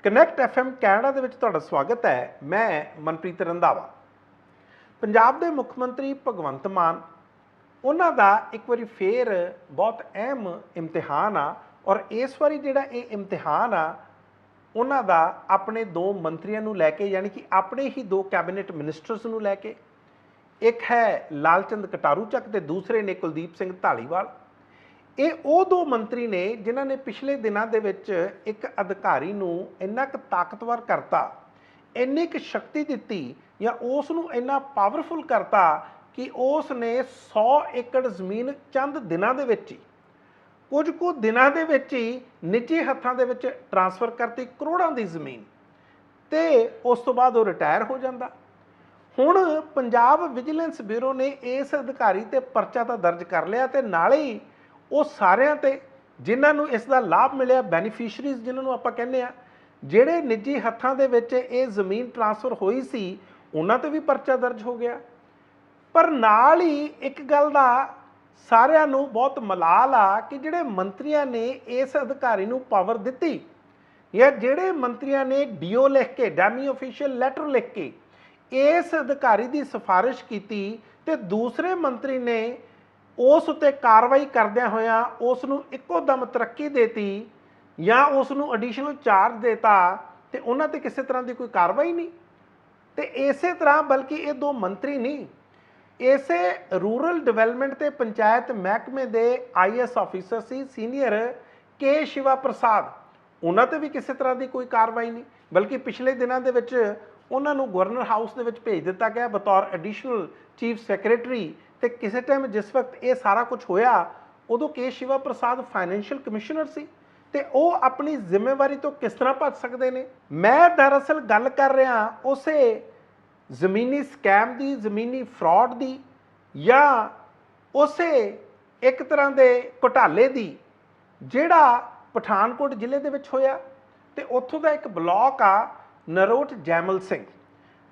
Connect FM Canada ਦੇ ਵਿੱਚ ਤੁਹਾਡਾ ਸਵਾਗਤ ਹੈ। ਮੈਂ ਮਨਪ੍ਰੀਤ ਰੰਧਾਵਾ। ਪੰਜਾਬ ਦੇ ਮੁੱਖ ਮੰਤਰੀ ਭਗਵੰਤ ਮਾਨ ਉਹਨਾਂ ਦਾ ਇੱਕ ਵਾਰੀ ਫੇਰ ਬਹੁਤ ਅਹਿਮ ਇਮਤਿਹਾਨ ਆ ਔਰ ਇਸ ਵਾਰੀ ਜਿਹੜਾ ਇਹ ਇਮਤਿਹਾਨ ਆ ਉਹਨਾਂ ਦਾ ਆਪਣੇ ਦੋ ਮੰਤਰੀਆਂ ਨੂੰ ਲੈ ਕੇ, ਯਾਨੀ ਕਿ ਆਪਣੇ ਹੀ ਦੋ ਕੈਬਨਿਟ ਮਿਨਿਸਟਰਸ ਨੂੰ ਲੈ ਕੇ। ਇੱਕ ਹੈ ਲਾਲਚੰਦ ਕਟਾਰੂ ਚੱਕ ਤੇ ਦੂਸਰੇ ਨੇ ਕੁਲਦੀਪ ਸਿੰਘ ਧਾਲੀਵਾਲ। ਇਹ ਉਹ ਦੋ ਮੰਤਰੀ ਨੇ ਜਿਨ੍ਹਾਂ ਨੇ ਪਿਛਲੇ ਦਿਨਾਂ ਦੇ ਵਿੱਚ ਇੱਕ ਅਧਿਕਾਰੀ ਨੂੰ ਇੰਨਾ ਕੁ ਤਾਕਤਵਰ ਕਰਤਾ, ਇੰਨੀ ਕੁ ਸ਼ਕਤੀ ਦਿੱਤੀ ਜਾਂ ਉਸ ਨੂੰ ਇੰਨਾ ਪਾਵਰਫੁਲ ਕਰਤਾ ਕਿ ਉਸ ਨੇ 100 ਏਕੜ ਜ਼ਮੀਨ ਚੰਦ ਦਿਨਾਂ ਦੇ ਵਿੱਚ ਹੀ, ਕੁਝ ਕੁ ਦਿਨਾਂ ਦੇ ਵਿੱਚ ਹੀ ਨਿੱਜੀ ਹੱਥਾਂ ਦੇ ਵਿੱਚ ਟਰਾਂਸਫਰ ਕਰਤੀ, ਕਰੋੜਾਂ ਦੀ ਜ਼ਮੀਨ, ਤੇ ਉਸ ਤੋਂ ਬਾਅਦ ਉਹ ਰਿਟਾਇਰ ਹੋ ਜਾਂਦਾ। ਹੁਣ ਪੰਜਾਬ ਵਿਜੀਲੈਂਸ ਬਿਊਰੋ ਨੇ ਇਸ ਅਧਿਕਾਰੀ ਤੇ ਪਰਚਾ ਤਾਂ ਦਰਜ ਕਰ ਲਿਆ ਤੇ ਨਾਲੇ ਹੀ ਉਹ ਸਾਰਿਆਂ ਤੇ ਜਿਨ੍ਹਾਂ ਨੂੰ ਇਸ ਦਾ ਲਾਭ ਮਿਲਿਆ, ਬੈਨੀਫੀਸ਼ਰੀਜ਼ ਜਿਨ੍ਹਾਂ ਨੂੰ ਆਪਾਂ ਕਹਿੰਦੇ ਆ, ਜਿਹੜੇ ਨਿੱਜੀ ਹੱਥਾਂ ਦੇ ਵਿੱਚ ਇਹ ਜ਼ਮੀਨ ਟਰਾਂਸਫਰ ਹੋਈ ਸੀ, ਉਹਨਾਂ ਤੇ ਵੀ ਪਰਚਾ ਦਰਜ ਹੋ ਗਿਆ। ਪਰ ਨਾਲ ਹੀ ਇੱਕ ਗੱਲ ਦਾ ਸਾਰਿਆਂ ਨੂੰ ਬਹੁਤ ਮਲਾਲ ਆ ਕਿ ਜਿਹੜੇ ਮੰਤਰੀਆਂ ਨੇ ਇਸ ਅਧਿਕਾਰੀ ਨੂੰ ਪਾਵਰ ਦਿੱਤੀ ਜਾਂ ਜਿਹੜੇ ਮੰਤਰੀਆਂ ਨੇ ਡੀਓ ਲਿਖ ਕੇ, ਡੈਮੀ ਆਫੀਸ਼ੀਅਲ ਲੈਟਰ ਲਿਖ ਕੇ ਇਸ ਅਧਿਕਾਰੀ ਦੀ ਸਿਫਾਰਿਸ਼ ਕੀਤੀ ਤੇ ਦੂਸਰੇ ਮੰਤਰੀ ਨੇ ਉਸ ਉੱਤੇ ਕਾਰਵਾਈ ਕਰਦਿਆਂ ਹੋਇਆਂ ਉਸ ਨੂੰ ਇੱਕੋ ਦਮ ਤਰੱਕੀ ਦੇਤੀ ਜਾਂ ਉਸ ਨੂੰ ਐਡੀਸ਼ਨਲ ਚਾਰਜ ਦੇਤਾ ਤੇ ਉਹਨਾਂ ਤੇ ਕਿਸੇ ਤਰ੍ਹਾਂ ਦੀ ਕੋਈ ਕਾਰਵਾਈ ਨਹੀਂ। ਤੇ ਇਸੇ ਤਰ੍ਹਾਂ ਬਲਕਿ ਇਹ ਦੋ ਮੰਤਰੀ ਨਹੀਂ, ਇਸੇ ਰੂਰਲ ਡਿਵੈਲਪਮੈਂਟ ਤੇ ਪੰਚਾਇਤ ਮਹਿਕਮੇ ਦੇ IAS ਆਫੀਸਰ ਸੀ ਸੀਨੀਅਰ ਕੇ ਸ਼ਿਵਾ ਪ੍ਰਸਾਦ, ਉਹਨਾਂ ਤੇ ਵੀ ਕਿਸੇ ਤਰ੍ਹਾਂ ਦੀ ਕੋਈ ਕਾਰਵਾਈ ਨਹੀਂ। ਬਲਕਿ ਪਿਛਲੇ ਦਿਨਾਂ ਦੇ ਵਿੱਚ ਉਹਨਾਂ ਨੂੰ ਗਵਰਨਰ ਹਾਊਸ ਦੇ ਵਿੱਚ ਭੇਜ ਦਿੱਤਾ ਗਿਆ ਬਤੌਰ ਐਡੀਸ਼ਨਲ ਚੀਫ ਸੈਕਟਰੀ। ਤੇ ਕਿਸੇ ਟਾਈਮ ਜਿਸ ਵਕਤ ਇਹ ਸਾਰਾ ਕੁਝ ਹੋਇਆ ਉਦੋਂ ਕੇ ਸ਼ਿਵਾ ਪ੍ਰਸਾਦ ਫਾਈਨੈਂਸ਼ੀਅਲ ਕਮਿਸ਼ਨਰ ਸੀ ਤੇ ਉਹ ਆਪਣੀ ਜ਼ਿੰਮੇਵਾਰੀ ਤੋਂ ਕਿਸ ਤਰ੍ਹਾਂ ਭੱਜ ਸਕਦੇ ਨੇ। ਮੈਂ ਦਰਅਸਲ ਗੱਲ ਕਰ ਰਿਹਾ ਉਸੇ ਜ਼ਮੀਨੀ ਸਕੈਮ ਦੀ, ਜ਼ਮੀਨੀ ਫਰਾਡ ਦੀ, ਜਾਂ ਉਸੇ ਇੱਕ ਤਰ੍ਹਾਂ ਦੇ ਘੁਟਾਲੇ ਦੀ ਜਿਹੜਾ ਪਠਾਨਕੋਟ ਜ਼ਿਲ੍ਹੇ ਦੇ ਵਿੱਚ ਹੋਇਆ। ਤੇ ਉੱਥੋਂ ਦਾ ਇੱਕ ਬਲਾਕ ਆ ਨਰੋਟ ਜੈਮਲ ਸਿੰਘ।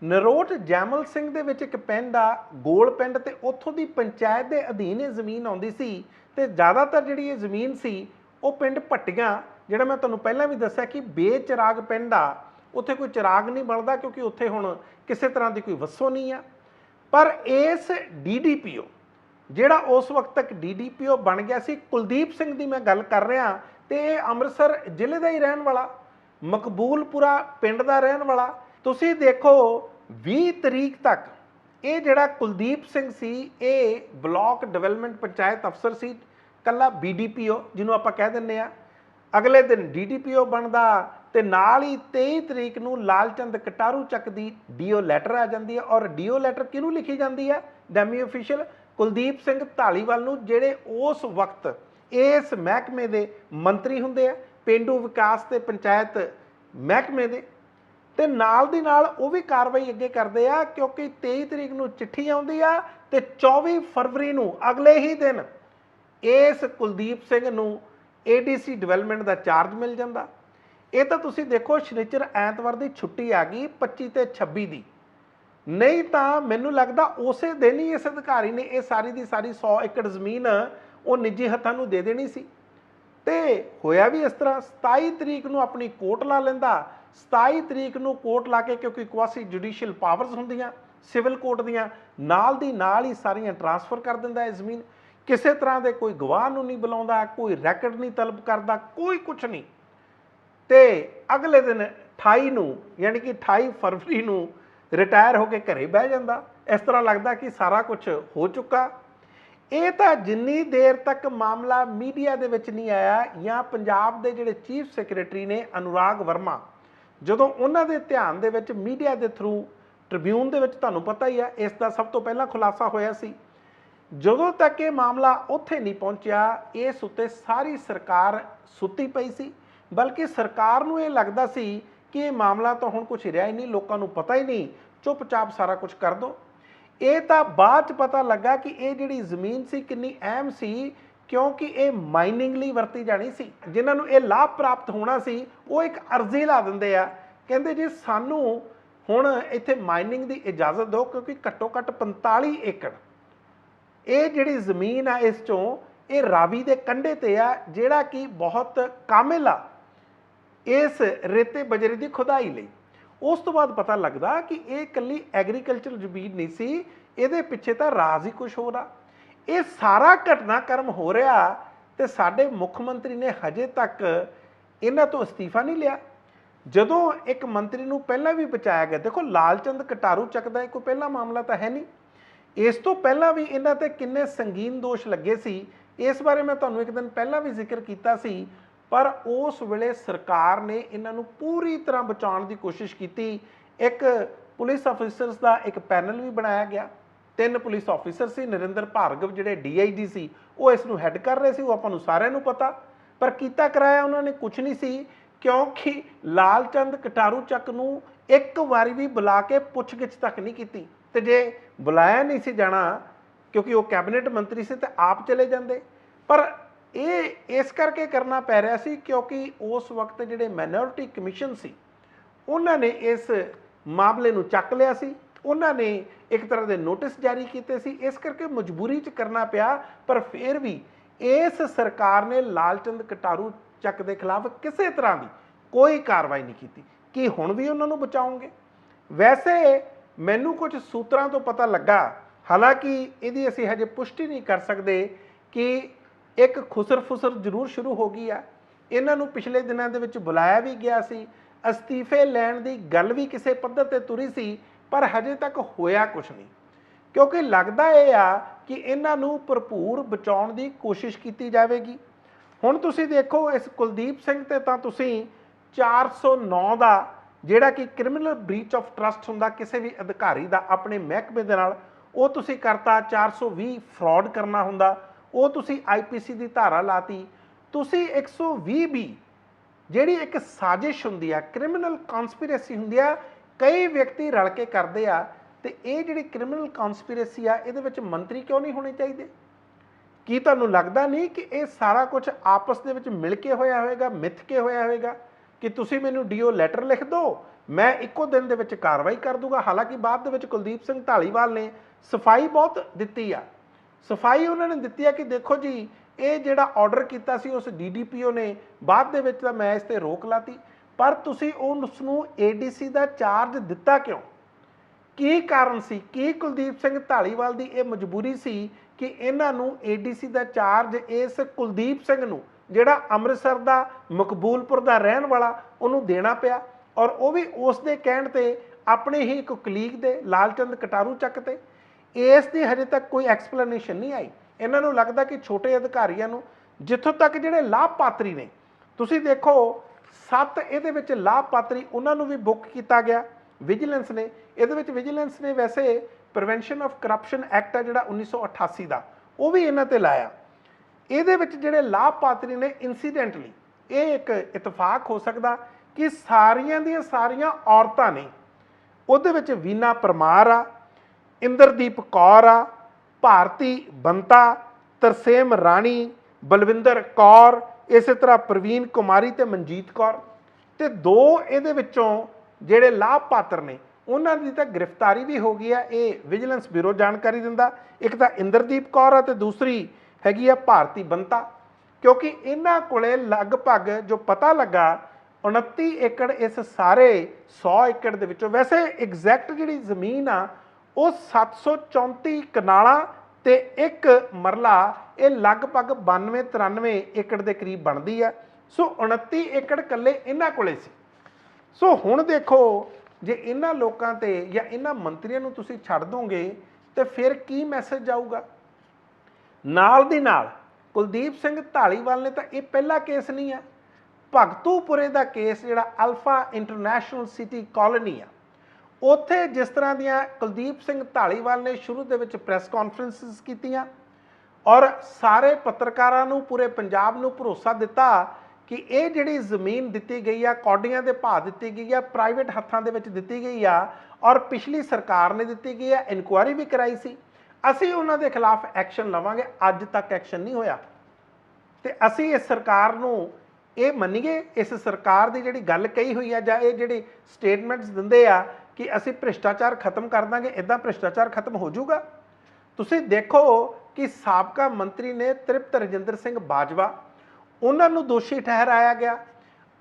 ਨਰੋਟ ਜੈਮਲ ਸਿੰਘ ਦੇ ਵਿੱਚ ਇੱਕ ਪਿੰਡ ਆ ਗੋਲ ਪਿੰਡ, ਤੇ ਉੱਥੋਂ ਦੀ ਪੰਚਾਇਤ ਦੇ ਅਧੀਨ ਇਹ ਜ਼ਮੀਨ ਆਉਂਦੀ ਸੀ ਤੇ ਜ਼ਿਆਦਾਤਰ ਜਿਹੜੀ ਇਹ ਜ਼ਮੀਨ ਸੀ ਉਹ ਪਿੰਡ ਭੱਟੀਆਂ, ਜਿਹੜਾ ਮੈਂ ਤੁਹਾਨੂੰ ਪਹਿਲਾਂ ਵੀ ਦੱਸਿਆ ਕਿ ਬੇਚਿਰਾਗ ਪਿੰਡ ਆ, ਉੱਥੇ ਕੋਈ ਚਿਰਾਗ ਨਹੀਂ ਬਲਦਾ ਕਿਉਂਕਿ ਉੱਥੇ ਹੁਣ ਕਿਸੇ ਤਰ੍ਹਾਂ ਦੀ ਕੋਈ ਵਸੋਂ ਨਹੀਂ ਆ। ਪਰ ਇਸ DDPO ਜਿਹੜਾ ਉਸ ਵਕਤ ਤੱਕ DDPO ਬਣ ਗਿਆ ਸੀ, ਕੁਲਦੀਪ ਸਿੰਘ ਦੀ ਮੈਂ ਗੱਲ ਕਰ ਰਿਹਾ, ਤੇ ਇਹ ਅੰਮ੍ਰਿਤਸਰ ਜ਼ਿਲ੍ਹੇ ਦਾ ਹੀ ਰਹਿਣ ਵਾਲਾ, ਮਕਬੂਲਪੁਰਾ ਪਿੰਡ ਦਾ ਰਹਿਣ ਵਾਲਾ। ਤੁਸੀਂ ਦੇਖੋ 20 ਤਰੀਕ ਤੱਕ ਇਹ ਜਿਹੜਾ ਕੁਲਦੀਪ ਸਿੰਘ ਸੀ ਇਹ ਬਲਾਕ ਡਿਵੈਲਪਮੈਂਟ ਪੰਚਾਇਤ ਅਫਸਰ ਸੀ, ਕੱਲਾ BDPO ਜਿਹਨੂੰ ਆਪਾਂ ਕਹਿ ਦਿੰਦੇ ਆ। ਅਗਲੇ ਦਿਨ DDPO ਬਣਦਾ ਤੇ ਨਾਲ ਹੀ 23 ਤਰੀਕ ਨੂੰ ਲਾਲਚੰਦ ਕਟਾਰੂ ਚੱਕ ਦੀ DO ਲੈਟਰ ਆ ਜਾਂਦੀ ਹੈ। ਔਰ DO ਲੈਟਰ ਕਿਹਨੂੰ ਲਿਖੀ ਜਾਂਦੀ ਹੈ? ਡੈਮੀ ਆਫੀਸ਼ੀਅਲ ਕੁਲਦੀਪ ਸਿੰਘ ਧਾਲੀਵਾਲ ਨੂੰ, ਜਿਹੜੇ ਉਸ ਵਕਤ ਇਸ ਮਹਿਕਮੇ ਦੇ ਮੰਤਰੀ ਹੁੰਦੇ ਆ, ਪੇਂਡੂ ਵਿਕਾਸ ਤੇ ਪੰਚਾਇਤ ਮਹਿਕਮੇ ਦੇ। ਤੇ ਨਾਲ ਦੀ ਨਾਲ ਉਹ ਵੀ ਕਾਰਵਾਈ ਅੱਗੇ ਕਰਦੇ ਆ ਕਿਉਂਕਿ 23 ਤਰੀਕ ਨੂੰ ਚਿੱਠੀ ਆਉਂਦੀ ਆ ਤੇ 24 ਫਰਵਰੀ ਨੂੰ ਅਗਲੇ ਹੀ ਦਿਨ ਇਸ ਕੁਲਦੀਪ ਸਿੰਘ ਨੂੰ ADC ਡਿਵੈਲਪਮੈਂਟ ਦਾ ਚਾਰਜ ਮਿਲ ਜਾਂਦਾ। ਇਹ ਤਾਂ ਤੁਸੀਂ ਦੇਖੋ ਸ਼ਨੀਚਰ ਐਤਵਾਰ ਦੀ ਛੁੱਟੀ ਆ ਗਈ 25 ਤੇ 26 ਦੀ, ਨਹੀਂ ਤਾਂ ਮੈਨੂੰ ਲੱਗਦਾ ਉਸੇ ਦਿਨ ਹੀ ਇਸ ਅਧਿਕਾਰੀ ਨੇ ਇਹ ਸਾਰੀ ਦੀ ਸਾਰੀ 100 ਏਕੜ ਜ਼ਮੀਨ ਉਹ ਨਿੱਜੀ ਹੱਥਾਂ ਨੂੰ ਦੇ ਦੇਣੀ ਸੀ। ਤੇ ਹੋਇਆ ਵੀ ਇਸ ਤਰ੍ਹਾਂ। 27 ਤਰੀਕ ਨੂੰ ਆਪਣੀ ਕੋਰਟ ਲਾ ਲੈਂਦਾ। 27 ਤਰੀਕ ਨੂੰ ਕੋਰਟ ਲਾ ਕੇ, ਕਿਉਂਕਿ ਕੁਆਸੀ ਜੁਡੀਸ਼ੀਅਲ ਪਾਵਰਸ ਹੁੰਦੀਆਂ ਸਿਵਲ ਕੋਰਟ ਦੀਆਂ, ਨਾਲ ਦੀ ਨਾਲ ਹੀ ਸਾਰੀਆਂ ਟਰਾਂਸਫਰ ਕਰ ਦਿੰਦਾ ਇਹ ਜ਼ਮੀਨ। ਕਿਸੇ ਤਰ੍ਹਾਂ ਦੇ ਕੋਈ ਗਵਾਹ ਨੂੰ ਨਹੀਂ ਬੁਲਾਉਂਦਾ, ਕੋਈ ਰੈਕਡ ਨਹੀਂ ਤਲਬ ਕਰਦਾ, ਕੋਈ ਕੁਛ ਨਹੀਂ। ਤੇ ਅਗਲੇ ਦਿਨ 28 ਨੂੰ, ਯਾਨੀ ਕਿ 28 ਫਰਵਰੀ ਨੂੰ ਰਿਟਾਇਰ ਹੋ ਕੇ ਘਰੇ ਬਹਿ ਜਾਂਦਾ। ਇਸ ਤਰ੍ਹਾਂ ਲੱਗਦਾ ਕਿ ਸਾਰਾ ਕੁਝ ਹੋ ਚੁੱਕਾ। ਇਹ ਤਾਂ ਜਿੰਨੀ ਦੇਰ ਤੱਕ ਮਾਮਲਾ ਮੀਡੀਆ ਦੇ ਵਿੱਚ ਨਹੀਂ ਆਇਆ, ਜਾਂ ਪੰਜਾਬ ਦੇ ਜਿਹੜੇ ਚੀਫ ਸੈਕਟਰੀ ਨੇ ਅਨੁਰਾਗ ਵਰਮਾ, ਜਦੋਂ ਉਹਨਾਂ ਦੇ ਧਿਆਨ ਦੇ ਵਿੱਚ ਮੀਡੀਆ ਦੇ ਥਰੂ ਟ੍ਰਿਬਿਊਨ ਦੇ ਵਿੱਚ, ਤੁਹਾਨੂੰ ਪਤਾ ਹੀ ਆ ਇਸ ਦਾ ਸਭ ਤੋਂ ਪਹਿਲਾਂ ਖੁਲਾਸਾ ਹੋਇਆ ਸੀ, ਜਦੋਂ ਤੱਕ ਇਹ ਮਾਮਲਾ ਉੱਥੇ ਨਹੀਂ ਪਹੁੰਚਿਆ ਇਸ ਉੱਤੇ ਸਾਰੀ ਸਰਕਾਰ ਸੁੱਤੀ ਪਈ ਸੀ। ਬਲਕਿ ਸਰਕਾਰ ਨੂੰ ਇਹ ਲੱਗਦਾ ਸੀ ਕਿ ਇਹ ਮਾਮਲਾ ਤਾਂ ਹੁਣ ਕੁਝ ਰਿਹਾ ਹੀ ਨਹੀਂ, ਲੋਕਾਂ ਨੂੰ ਪਤਾ ਹੀ ਨਹੀਂ, ਚੁੱਪਚਾਪ ਸਾਰਾ ਕੁਝ ਕਰ ਦਿਓ। ਇਹ ਤਾਂ ਬਾਅਦ 'ਚ ਪਤਾ ਲੱਗਾ ਕਿ ਇਹ ਜਿਹੜੀ ਜ਼ਮੀਨ ਸੀ ਕਿੰਨੀ ਅਹਿਮ ਸੀ, ਕਿਉਂਕਿ ਇਹ ਮਾਈਨਿੰਗ ਲਈ ਵਰਤੀ ਜਾਣੀ ਸੀ। ਜਿਨ੍ਹਾਂ ਨੂੰ ਇਹ ਲਾਭ ਪ੍ਰਾਪਤ ਹੋਣਾ ਸੀ ਉਹ ਇੱਕ ਅਰਜ਼ੀ ਲਾ ਦਿੰਦੇ ਆ, ਕਹਿੰਦੇ ਜੀ ਸਾਨੂੰ ਹੁਣ ਇੱਥੇ ਮਾਈਨਿੰਗ ਦੀ ਇਜਾਜ਼ਤ ਦਿਓ, ਕਿਉਂਕਿ ਘੱਟੋ ਘੱਟ 45 ਏਕੜ ਇਹ ਜਿਹੜੀ ਜ਼ਮੀਨ ਆ ਇਸ ਚੋਂ ਇਹ ਰਾਵੀ ਦੇ ਕੰਢੇ ਤੇ ਆ, ਜਿਹੜਾ ਕਿ ਬਹੁਤ ਕਾਮਿਲ ਆ। इस रेते बजरे की खुदाई लई। उस तो बाद पता लगदा कि ये कल्ली एग्रीकल्चर जमीन नहीं सी, इहदे पिछे तां राज ही कुछ हो रहा। ये सारा घटनाक्रम हो रहा ते साडे मुख मंत्री ने हजे तक इन्हां तो अस्तीफा नहीं लिया। जदों एक मंत्री नूं पहलां भी बचाया गया, देखो लालचंद कटारू ਚੱਕ ਦਾ कोई पहला मामला तो है नहीं, इस तो पहला भी इन्हां ते किन्ने संगीन दोष लगे सी, इस बारे मैं तुहानूं एक दिन पहला भी जिक्र कीता सी। पर उस वेले सरकार ने इन्हां नूं पूरी तरह बचाउण दी कोशिश कीती। एक पुलिस ऑफिसर्स का एक पैनल भी बनाया गया, 3 पुलिस ऑफिसर सी, नरिंਦਰ भार्गव जिहड़े DIG सी वो इस नूं हैड कर रहे सी, वो आपां नूं सारिआं नूं पता। पर कीता कराया उन्होंने कुछ नहीं सी, क्योंकि लालचंद कटारू ਚੱਕ नूं एक वारी भी बुला के पुछ-गिछ तक नहीं की, तो जे बुलाया नहीं सी जाना क्योंकि वो कैबिनेट मंत्री से तो आप चले जाते। पर ये इस करके करना पै रहा सी क्योंकि उस वक्त जिहड़े माइनॉरिटी कमीशन सी उन्होंने इस मामले नूं ਚੱਕ लिया सी, उन्होंने एक तरह के नोटिस जारी किए सी, इस करके मजबूरी च करना पिया। पर फिर भी इस सरकार ने लालचंद कटारू ਚੱਕ के खिलाफ किसी तरह की कोई कार्रवाई नहीं की कि हुण भी उन्होंने बचाओगे। वैसे मैनू कुछ सूत्रों तो पता लगा, हालांकि यदि असी हजे पुष्टि नहीं कर सकते कि एक खुसर फुसर जरूर शुरू हो गई है। इन्हों पिछले दिनों के बुलाया भी गया सी, अस्तीफे लैण की गल भी किसी पद्धर ते तुरी सी, पर हजे तक होया कुछ नहीं, क्योंकि लगता यह आ कि इन्हों भरपूर बचाउण की कोशिश की जाएगी। हुण तुसीं देखो इस कुलदीप सिंह ते तां तुसीं 409 का जिहड़ा कि क्रिमिनल ब्रीच ऑफ ट्रस्ट हुंदा किसी भी अधिकारी का अपने महकमे दे नाल, वो तुसीं करता। 420 फ्रॉड करना हुंदा, वो तुसीं IPC की धारा लाती। तुसीं 120 भी जिहड़ी एक साजिश हुंदी आ, क्रिमिनल कॉन्सपीरेसी हुंदी आ, कई व्यक्ति रल के करदे आ, ते इह जिहड़ी क्रिमिनल कॉन्सपीरेसी आ इहदे विच मंत्री क्यों नहीं होने चाहिए? की तुहानूं लगदा नहीं कि ये सारा कुछ आपस दे विच मिल के होया होएगा, मिथ के होया होएगा कि तुसीं मैनूं DO लैटर लिख दो, मैं इक्को दिन दे विच कार्रवाई कर दूंगा। हालांकि बाद दे विच कुलदीप सिंह ढालीवाल ने सफाई बहुत दित्ती आ, सफाई उन्होंने दित्ती है कि देखो जी ये जिहड़ा ऑर्डर कीता सी उस DDPO ने, बाद दे विच तां मैं इस ते रोक लाती। पर तुसीं उसनूं ADC का चार्ज दिता क्यों? की कारण सी? की कुलदीप सिंह ढालीवाल की यह मजबूरी सी कि इन्हों ADC का चार्ज इस कुलदीप सिंह नूं जिहड़ा अमृतसर का मकबूलपुर का रहन वाला उन्होंने देना पिया, और वह भी उस दे कहण ते अपने ही एक कलीग दे लालचंद कटारू ਚੱਕ ते। इस दी हजे तक कोई एक्सप्लेनेशन नहीं आई। इन्हों लगता कि छोटे अधिकारियों नूं जिथों तक जिहड़े लाभपात्री ने, तुसीं देखो 7 इहदे विच लाभपात्री उन्होंने भी बुक किया गया विजिलेंस ने। इहदे विच विजिलेंस ने वैसे प्रिवेंशन ऑफ करप्शन एक्ट है जिहड़ा 1988 का, वो भी इन्हां ते लाया। इहदे विच जिहड़े लाभपात्री ने इंसीडेंटली ये एक इतफाक हो सकता कि सारियां दियां सारियां औरतां ने, उहदे विच वीना परमार आ, इंद्रदीप कौर आ, भारती बंता, तरसेम राणी, बलविंदर कौर, इस तरह प्रवीण कुमारी ते मनजीत कौर, ते 2 इहदे विचों जिहड़े लाभपात्र ने उन्हां दी तां गिरफ्तारी भी हो गई है। ये विजिलेंस ब्यूरो जानकारी दिंदा। एक तां इंद्रदीप कौर आ ते दूसरी हैगी आ भारती बंता, क्योंकि इन्हां कोले लगभग जो पता लगा 29 एकड़ इस सारे 100 एकड़ दे विचों, वैसे एग्जैक्ट जिहड़ी जमीन आ वो 734 कनाला ते 1 मरला, ये लगभग 92-93 एकड़ के करीब बनती है। सो 29 एकड़ कल्ले इन्हां कोले सी। सो हुण देखो जे इन्हां लोकां ते या इन्हां मंत्रियों नूं तुसीं छड्ड दोगे तो फिर की मैसेज जाऊगा? नाल दी नाल कुलदीप सिंह ढालीवाल ने तो ये पहला केस नहीं है, भगतूपुरे का केस जिहड़ा अल्फा इंटरनैशनल सिटी कॉलोनी आ, उत्थे जिस तरह दियां कुलदीप सिंह ढालीवाल ने शुरू दे विच प्रैस कॉन्फ्रेंसिस कीतियां और सारे पत्रकारां नूं पूरे पंजाब नूं भरोसा दिता कि ये जिहड़ी जमीन दित्ती गई आ, कौडियां दे भाव दित्ती गई आ, प्राइवेट हत्थां दे विच दित्ती गई आ और पिछली सरकार ने दित्ती गई आ, इनकुआरी भी कराई सी, असीं उन्हां दे खिलाफ एक्शन लवांगे। अज तक एक्शन नहीं होया ते असीं इस सरकार नूं ये मन्नीए, इस सरकार की जिहड़ी गल कही हुई है जां ये जिहड़ी स्टेटमेंट्स दिंदे आ कि असीं भ्रिष्टाचार खत्म कर दांगे, इदां भ्रिष्टाचार खत्म हो जाऊगा? तुसीं देखो कि साबका मंत्री ने तृप्त रजिंदर सिंह बाजवा, उन्होंने दोषी ठहराया गया।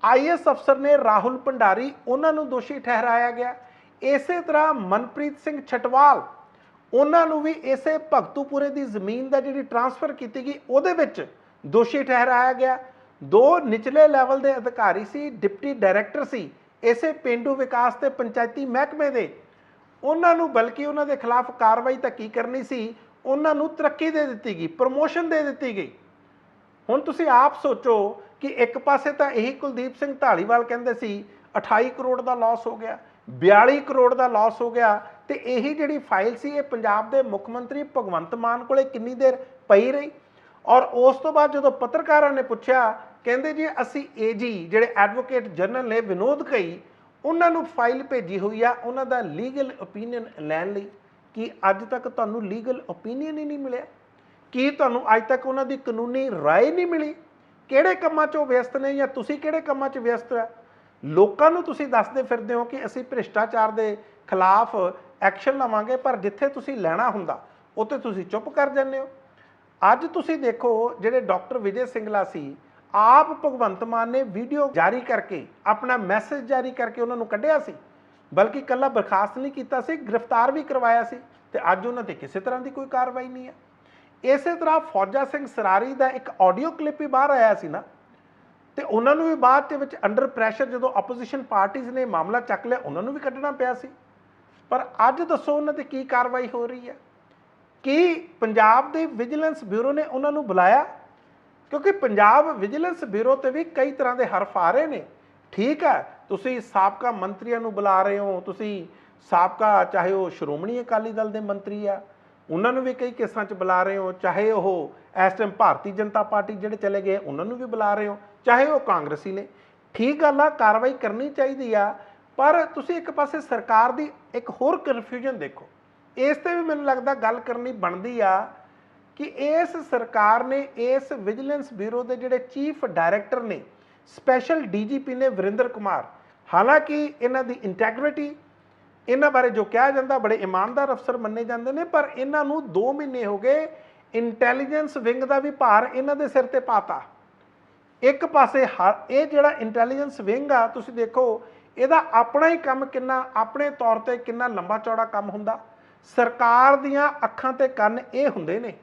IAS ਅਫਸਰ ਨੇ ਰਾਹੁਲ ਭੰਡਾਰੀ, ਉਹਨਾਂ ਨੂੰ ਦੋਸ਼ੀ ਠਹਿਰਾਇਆ ਗਿਆ। ਇਸੇ ਤਰ੍ਹਾਂ ਮਨਪ੍ਰੀਤ ਸਿੰਘ ਛਟਵਾਲ, ਉਹਨਾਂ ਨੂੰ ਵੀ ਇਸੇ ਭਗਤੂਪੁਰੇ ਦੀ ਜ਼ਮੀਨ ਦਾ ਜਿਹੜੀ ਟ੍ਰਾਂਸਫਰ ਕੀਤੀ ਗਈ ਉਹਦੇ ਵਿੱਚ ਦੋਸ਼ੀ ਠਹਿਰਾਇਆ ਗਿਆ। ਦੋ ਨਿਚਲੇ ਲੈਵਲ ਦੇ ਅਧਿਕਾਰੀ ਸੀ, ਡਿਪਟੀ ਡਾਇਰੈਕਟਰ ਸੀ ਇਸੇ ਪੇਂਡੂ ਵਿਕਾਸ ਤੇ ਪੰਚਾਇਤੀ ਮਹਿਕਮੇ ਦੇ, ਉਹਨਾਂ ਨੂੰ ਬਲਕਿ ਉਹਨਾਂ ਦੇ ਖਿਲਾਫ ਕਾਰਵਾਈ ਤਾਂ ਕੀ ਕਰਨੀ ਸੀ, ਉਹਨਾਂ ਨੂੰ ਤਰੱਕੀ ਦੇ ਦਿੱਤੀ ਗਈ, ਪ੍ਰਮੋਸ਼ਨ ਦੇ ਦਿੱਤੀ ਗਈ। ਹੁਣ ਤੁਸੀਂ ਆਪ ਸੋਚੋ ਕਿ ਇੱਕ ਪਾਸੇ ਤਾਂ ਇਹੀ ਕੁਲਦੀਪ ਸਿੰਘ ਢਾਲੀਵਾਲ ਕਹਿੰਦੇ ਸੀ 28 ਕਰੋੜ ਦਾ ਲਾਸ ਹੋ ਗਿਆ, 42 ਕਰੋੜ ਦਾ ਲਾਸ ਹੋ ਗਿਆ, ਤੇ ਇਹੀ ਜਿਹੜੀ ਫਾਈਲ ਸੀ ਇਹ ਪੰਜਾਬ ਦੇ ਮੁੱਖ ਮੰਤਰੀ ਭਗਵੰਤ ਮਾਨ ਕੋਲੇ ਕਿੰਨੀ ਦੇਰ ਪਈ ਰਹੀ। ਔਰ ਉਸ ਤੋਂ ਬਾਅਦ ਜਦੋਂ ਪੱਤਰਕਾਰਾਂ ਨੇ ਪੁੱਛਿਆ, ਕਹਿੰਦੇ ਜੀ ਅਸੀਂ AG ਜਿਹੜੇ ਐਡਵੋਕੇਟ ਜਨਰਲ ਨੇ ਵਿਨੋਦ ਕਈ, ਉਹਨਾਂ ਨੂੰ ਫਾਈਲ ਭੇਜੀ ਹੋਈ ਆ ਉਹਨਾਂ ਦਾ ਲੀਗਲ ਓਪੀਨੀਅਨ ਲੈਣ ਲਈ। ਕਿ ਅੱਜ ਤੱਕ ਤੁਹਾਨੂੰ ਲੀਗਲ ਓਪੀਨੀਅਨ ਹੀ ਨਹੀਂ ਮਿਲਿਆ? ਕੀ ਤੁਹਾਨੂੰ ਅੱਜ ਤੱਕ ਉਹਨਾਂ ਦੀ ਕਾਨੂੰਨੀ ਰਾਏ ਨਹੀਂ ਮਿਲੀ? ਕਿਹੜੇ ਕੰਮਾਂ 'ਚ ਉਹ ਵਿਅਸਤ ਨੇ ਜਾਂ ਤੁਸੀਂ ਕਿਹੜੇ ਕੰਮਾਂ 'ਚ ਵਿਅਸਤ ਆ? ਲੋਕਾਂ ਨੂੰ ਤੁਸੀਂ ਦੱਸਦੇ ਫਿਰਦੇ ਹੋ ਕਿ ਅਸੀਂ ਭ੍ਰਿਸ਼ਟਾਚਾਰ ਦੇ ਖਿਲਾਫ ਐਕਸ਼ਨ ਲਵਾਂਗੇ, ਪਰ ਜਿੱਥੇ ਤੁਸੀਂ ਲੈਣਾ ਹੁੰਦਾ ਉੱਥੇ ਤੁਸੀਂ ਚੁੱਪ ਕਰ ਜਾਂਦੇ ਹੋ। ਅੱਜ ਤੁਸੀਂ ਦੇਖੋ ਜਿਹੜੇ ਡਾਕਟਰ ਵਿਜੇ ਸਿੰਗਲਾ ਸੀ, ਆਪ ਭਗਵੰਤ ਮਾਨ ਨੇ ਵੀਡੀਓ ਜਾਰੀ ਕਰਕੇ ਆਪਣਾ ਮੈਸੇਜ ਜਾਰੀ ਕਰਕੇ ਉਹਨਾਂ ਨੂੰ ਕੱਢਿਆ ਸੀ, ਬਲਕਿ ਇਕੱਲਾ ਬਰਖਾਸਤ ਨਹੀਂ ਕੀਤਾ ਸੀ, ਗ੍ਰਿਫਤਾਰ ਵੀ ਕਰਵਾਇਆ ਸੀ, ਤੇ ਅੱਜ ਉਹਨਾਂ ਤੇ ਕਿਸੇ ਤਰ੍ਹਾਂ ਦੀ ਕੋਈ ਕਾਰਵਾਈ ਨਹੀਂ ਹੈ। ਇਸੇ ਤਰ੍ਹਾਂ ਫੌਜਾ ਸਿੰਘ ਸਰਾਰੀ ਦਾ ਇੱਕ ਆਡੀਓ ਕਲਿੱਪ ਵੀ ਬਾਹਰ ਆਇਆ ਸੀ ਨਾ, ਤੇ ਉਹਨਾਂ ਨੂੰ ਵੀ ਬਾਅਦ ਦੇ ਵਿੱਚ ਅੰਡਰ ਪ੍ਰੈਸ਼ਰ ਜਦੋਂ ਆਪੋਜੀਸ਼ਨ ਪਾਰਟੀਆਂ ਨੇ ਮਾਮਲਾ ਚੱਕ ਲਿਆ ਉਹਨਾਂ ਨੂੰ ਵੀ ਕੱਢਣਾ ਪਿਆ ਸੀ। ਪਰ ਅੱਜ ਦੱਸੋ ਉਹਨਾਂ ਤੇ ਕੀ ਕਾਰਵਾਈ ਹੋ ਰਹੀ ਹੈ? ਕੀ ਪੰਜਾਬ ਦੇ ਵਿਜੀਲੈਂਸ ਬਿਊਰੋ ਨੇ ਉਹਨਾਂ ਨੂੰ ਬੁਲਾਇਆ? ਕਿਉਂਕਿ ਪੰਜਾਬ ਵਿਜੀਲੈਂਸ ਬਿਊਰੋ ਤੇ ਵੀ ਕਈ ਤਰ੍ਹਾਂ ਦੇ ਹਰਫ ਆ ਰਹੇ ਨੇ। ਠੀਕ ਹੈ, ਤੁਸੀਂ ਸਾਬਕਾ ਮੰਤਰੀਆਂ ਨੂੰ ਬੁਲਾ ਰਹੇ ਹੋ, ਤੁਸੀਂ ਸਾਬਕਾ ਚਾਹੇ ਉਹ ਸ਼੍ਰੋਮਣੀ ਅਕਾਲੀ ਦਲ ਦੇ ਮੰਤਰੀ ਆ ਉਹਨਾਂ ਨੂੰ ਵੀ ਕਈ ਕੇਸਾਂ 'ਚ ਬੁਲਾ ਰਹੇ ਹੋ, ਚਾਹੇ ਉਹ ਇਸ ਟਾਈਮ ਭਾਰਤੀ ਜਨਤਾ ਪਾਰਟੀ ਜਿਹੜੇ ਚਲੇ ਗਏ ਉਹਨਾਂ ਨੂੰ ਵੀ ਬੁਲਾ ਰਹੇ ਹੋ, ਚਾਹੇ ਉਹ ਕਾਂਗਰਸੀ ਨੇ। ਠੀਕ ਗੱਲ ਆ, ਕਾਰਵਾਈ ਕਰਨੀ ਚਾਹੀਦੀ ਆ, ਪਰ ਤੁਸੀਂ ਇੱਕ ਪਾਸੇ ਸਰਕਾਰ ਦੀ ਇੱਕ ਹੋਰ ਕਨਫਿਊਜ਼ਨ ਦੇਖੋ। ਇਸ ਤੇ ਵੀ ਮੈਨੂੰ ਲੱਗਦਾ ਗੱਲ ਕਰਨੀ ਬਣਦੀ ਆ ਕਿ ਇਸ ਸਰਕਾਰ ਨੇ ਇਸ ਵਿਜੀਲੈਂਸ ਬਿਊਰੋ ਦੇ ਜਿਹੜੇ ਚੀਫ ਡਾਇਰੈਕਟਰ ਨੇ, ਸਪੈਸ਼ਲ DGP ਨੇ ਵਰਿੰਦਰ ਕੁਮਾਰ, ਹਾਲਾਂਕਿ ਇਹਨਾਂ ਦੀ ਇੰਟੈਗ੍ਰਿਟੀ, ਇਹਨਾਂ ਬਾਰੇ ਜੋ ਕਿਹਾ ਜਾਂਦਾ ਬੜੇ ਇਮਾਨਦਾਰ ਅਫਸਰ ਮੰਨੇ ਜਾਂਦੇ ਨੇ, ਪਰ ਇਹਨਾਂ ਨੂੰ 2 ਮਹੀਨੇ ਹੋ ਗਏ ਇੰਟੈਲੀਜੈਂਸ ਵਿੰਗ ਦਾ ਵੀ ਭਾਰ ਇਹਨਾਂ ਦੇ ਸਿਰ ਤੇ ਪਾਤਾ। ਇੱਕ ਪਾਸੇ ਇਹ ਜਿਹੜਾ ਇੰਟੈਲੀਜੈਂਸ ਵਿੰਗ ਆ, ਤੁਸੀਂ ਦੇਖੋ ਇਹਦਾ ਆਪਣਾ ਹੀ ਕੰਮ ਕਿੰਨਾ, ਆਪਣੇ ਤੌਰ ਤੇ ਕਿੰਨਾ ਲੰਬਾ ਚੌੜਾ ਕੰਮ ਹੁੰਦਾ। ਸਰਕਾਰ ਦੀਆਂ ਅੱਖਾਂ ਤੇ ਕੰਨ ਇਹ ਹੁੰਦੇ ਨੇ।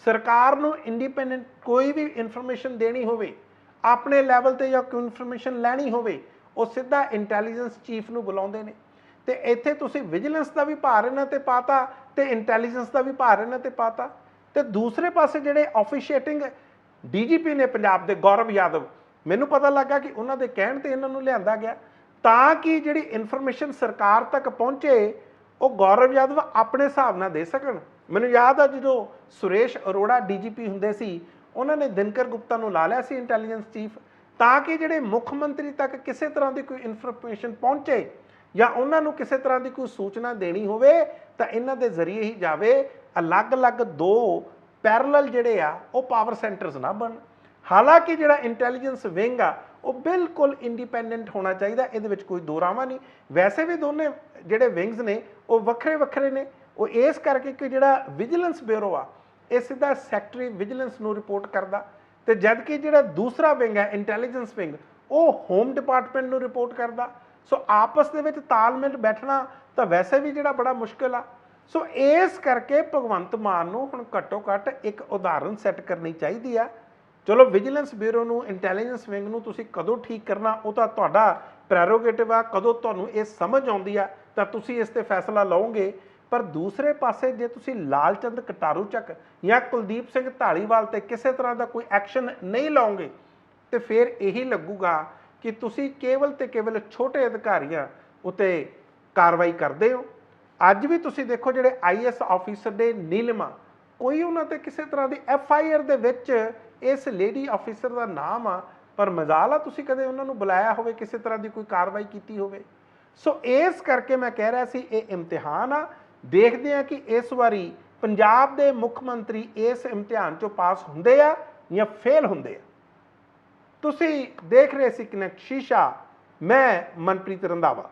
ਸਰਕਾਰ ਨੂੰ ਇੰਡੀਪੈਂਡੈਂਟ ਕੋਈ ਵੀ ਇਨਫੋਰਮੇਸ਼ਨ ਦੇਣੀ ਹੋਵੇ, ਆਪਣੇ ਲੈਵਲ ਤੇ ਜਾਂ ਕੋਈ ਇਨਫੋਰਮੇਸ਼ਨ ਲੈਣੀ ਹੋਵੇ, ਉਹ ਸਿੱਧਾ ਇੰਟੈਲੀਜੈਂਸ ਚੀਫ ਨੂੰ ਬੁਲਾਉਂਦੇ ਨੇ। ਤੇ ਇੱਥੇ ਤੁਸੀਂ ਵਿਜੀਲੈਂਸ ਦਾ ਵੀ ਭਾਰ ਇਹਨਾਂ ਤੇ ਪਾਤਾ ਤੇ ਇੰਟੈਲੀਜੈਂਸ ਦਾ ਵੀ ਭਾਰ ਇਹਨਾਂ ਤੇ ਪਾਤਾ। ਤੇ ਦੂਸਰੇ ਪਾਸੇ ਜਿਹੜੇ ਆਫੀਸ਼ੀਏਟਿੰਗ DGP ਨੇ ਪੰਜਾਬ ਦੇ, ਗੌਰਵ ਯਾਦਵ, ਮੈਨੂੰ ਪਤਾ ਲੱਗਾ ਕਿ ਉਹਨਾਂ ਦੇ ਕਹਿਣ ਤੇ ਇਹਨਾਂ ਨੂੰ ਲਿਆਂਦਾ ਗਿਆ ਤਾਂ ਕਿ ਜਿਹੜੀ ਇਨਫੋਰਮੇਸ਼ਨ ਸਰਕਾਰ ਤੱਕ ਪਹੁੰਚੇ ਉਹ ਗੌਰਵ ਯਾਦਵ ਆਪਣੇ ਹਿਸਾਬ ਨਾਲ ਦੇ ਸਕਣ। ਮੈਨੂੰ ਯਾਦ ਆ ਜਦੋਂ ਸੁਰੇਸ਼ ਅਰੋੜਾ DGP ਹੁੰਦੇ ਸੀ, ਉਹਨਾਂ ਨੇ ਦਿਨਕਰ ਗੁਪਤਾ ਨੂੰ ਲਾ ਲਿਆ ਸੀ ਇੰਟੈਲੀਜੈਂਸ ਚੀਫ, ਤਾਂ ਕਿ ਜਿਹੜੇ ਮੁੱਖ ਮੰਤਰੀ ਤੱਕ ਕਿਸੇ ਤਰ੍ਹਾਂ ਦੀ ਕੋਈ ਇਨਫੋਰਮੇਸ਼ਨ ਪਹੁੰਚੇ ਜਾਂ ਉਹਨਾਂ ਨੂੰ ਕਿਸੇ ਤਰ੍ਹਾਂ ਦੀ ਕੋਈ ਸੂਚਨਾ ਦੇਣੀ ਹੋਵੇ ਤਾਂ ਇਹਨਾਂ ਦੇ ਜ਼ਰੀਏ ਹੀ ਜਾਵੇ। ਅਲੱਗ-ਅਲੱਗ 2 ਪੈਰਲਲ ਜਿਹੜੇ ਆ ਉਹ ਪਾਵਰ ਸੈਂਟਰਸ ਨਾ ਬਣ। ਹਾਲਾਂਕਿ ਜਿਹੜਾ ਇੰਟੈਲੀਜੈਂਸ ਵਿੰਗ ਆ ਉਹ ਬਿਲਕੁਲ ਇੰਡੀਪੈਂਡੈਂਟ ਹੋਣਾ ਚਾਹੀਦਾ, ਇਹਦੇ ਵਿੱਚ ਕੋਈ ਦੋ ਰਾਵਾਂ ਨਹੀਂ। ਵੈਸੇ ਵੀ ਦੋਨੇ ਜਿਹੜੇ ਵਿੰਗਸ ਨੇ ਉਹ ਵੱਖਰੇ ਵੱਖਰੇ ਨੇ। ਉਹ ਇਸ ਕਰਕੇ ਕਿ ਜਿਹੜਾ ਵਿਜੀਲੈਂਸ ਬਿਊਰੋ ਆ ਇਹ ਸਿੱਧਾ ਸੈਕਟਰੀ ਵਿਜੀਲੈਂਸ ਨੂੰ ਰਿਪੋਰਟ ਕਰਦਾ, ਤੇ ਜਦ ਕਿ ਜਿਹੜਾ ਦੂਸਰਾ ਵਿੰਗ ਹੈ ਇੰਟੈਲੀਜੈਂਸ ਵਿੰਗ ਉਹ ਹੋਮ ਡਿਪਾਰਟਮੈਂਟ ਨੂੰ ਰਿਪੋਰਟ ਕਰਦਾ। ਸੋ ਆਪਸ ਦੇ ਵਿੱਚ ਤਾਲਮੇਲ ਬੈਠਣਾ ਤਾਂ ਵੈਸੇ ਵੀ ਜਿਹੜਾ ਬੜਾ ਮੁਸ਼ਕਿਲ ਆ। ਸੋ ਇਸ ਕਰਕੇ ਭਗਵੰਤ ਮਾਨ ਨੂੰ ਹੁਣ ਘੱਟੋ ਘੱਟ ਇੱਕ ਉਦਾਹਰਨ ਸੈੱਟ ਕਰਨੀ ਚਾਹੀਦੀ ਆ। ਚਲੋ ਵਿਜੀਲੈਂਸ ਬਿਊਰੋ ਨੂੰ, ਇੰਟੈਲੀਜੈਂਸ ਵਿੰਗ ਨੂੰ ਤੁਸੀਂ ਕਦੋਂ ਠੀਕ ਕਰਨਾ ਉਹ ਤਾਂ ਤੁਹਾਡਾ ਪ੍ਰੈਰੋਗੇਟਿਵ ਆ, ਕਦੋਂ ਤੁਹਾਨੂੰ ਇਹ ਸਮਝ ਆਉਂਦੀ ਆ ਤਾਂ ਤੁਸੀਂ ਇਸ ਤੇ ਫੈਸਲਾ ਲਓਗੇ। ਪਰ ਦੂਸਰੇ ਪਾਸੇ ਜੇ ਤੁਸੀਂ ਲਾਲਚੰਦ ਕਟਾਰੂ ਚੱਕ ਜਾਂ ਕੁਲਦੀਪ ਸਿੰਘ ਢਾਲੀਵਾਲ ਤੇ ਕਿਸੇ ਤਰ੍ਹਾਂ ਦਾ ਕੋਈ ਐਕਸ਼ਨ ਨਹੀਂ ਲਓਗੇ ਤੇ ਫਿਰ ਇਹੀ ਲੱਗੂਗਾ ਕਿ ਤੁਸੀਂ ਕੇਵਲ ਤੇ ਕੇਵਲ ਛੋਟੇ ਅਧਿਕਾਰੀਆਂ ਉਤੇ ਕਾਰਵਾਈ ਕਰਦੇ ਹੋ। ਅੱਜ ਵੀ ਤੁਸੀਂ ਦੇਖੋ ਜਿਹੜੇ IAS ਆਫੀਸਰ ਦੇ ਨੀਲਮਾ, ਕੋਈ ਉਹਨਾਂ ਤੇ ਕਿਸੇ ਤਰ੍ਹਾਂ ਦੀ FIR ਦੇ ਵਿੱਚ ਇਸ ਲੇਡੀ ਆਫੀਸਰ ਦਾ ਨਾਮ ਆ, ਪਰ ਮਜ਼ਾਲ ਆ ਤੁਸੀਂ ਕਦੇ ਉਹਨਾਂ ਨੂੰ ਬੁਲਾਇਆ ਹੋਵੇ, ਕਿਸੇ ਤਰ੍ਹਾਂ ਦੀ ਕੋਈ ਕਾਰਵਾਈ ਕੀਤੀ ਹੋਵੇ। ਸੋ ਇਸ ਕਰਕੇ ਮੈਂ ਕਹਿ ਰਿਹਾ ਸੀ ਇਹ ਇਮਤਿਹਾਨ ਆ। ਦੇਖਦੇ ਆ ਕਿ ਇਸ ਵਾਰੀ ਪੰਜਾਬ ਦੇ ਮੁੱਖ ਮੰਤਰੀ ਇਸ ਇਮਤਿਹਾਨ ਚੋਂ ਪਾਸ ਹੁੰਦੇ ਆ ਜਾਂ ਫੇਲ ਹੁੰਦੇ ਆ। ਤੁਸੀਂ ਦੇਖ ਰਹੇ ਸੀ ਕਨੈਕਟ ਸ਼ੀਸ਼ਾ, ਮੈਂ ਮਨਪ੍ਰੀਤ ਰੰਧਾਵਾ।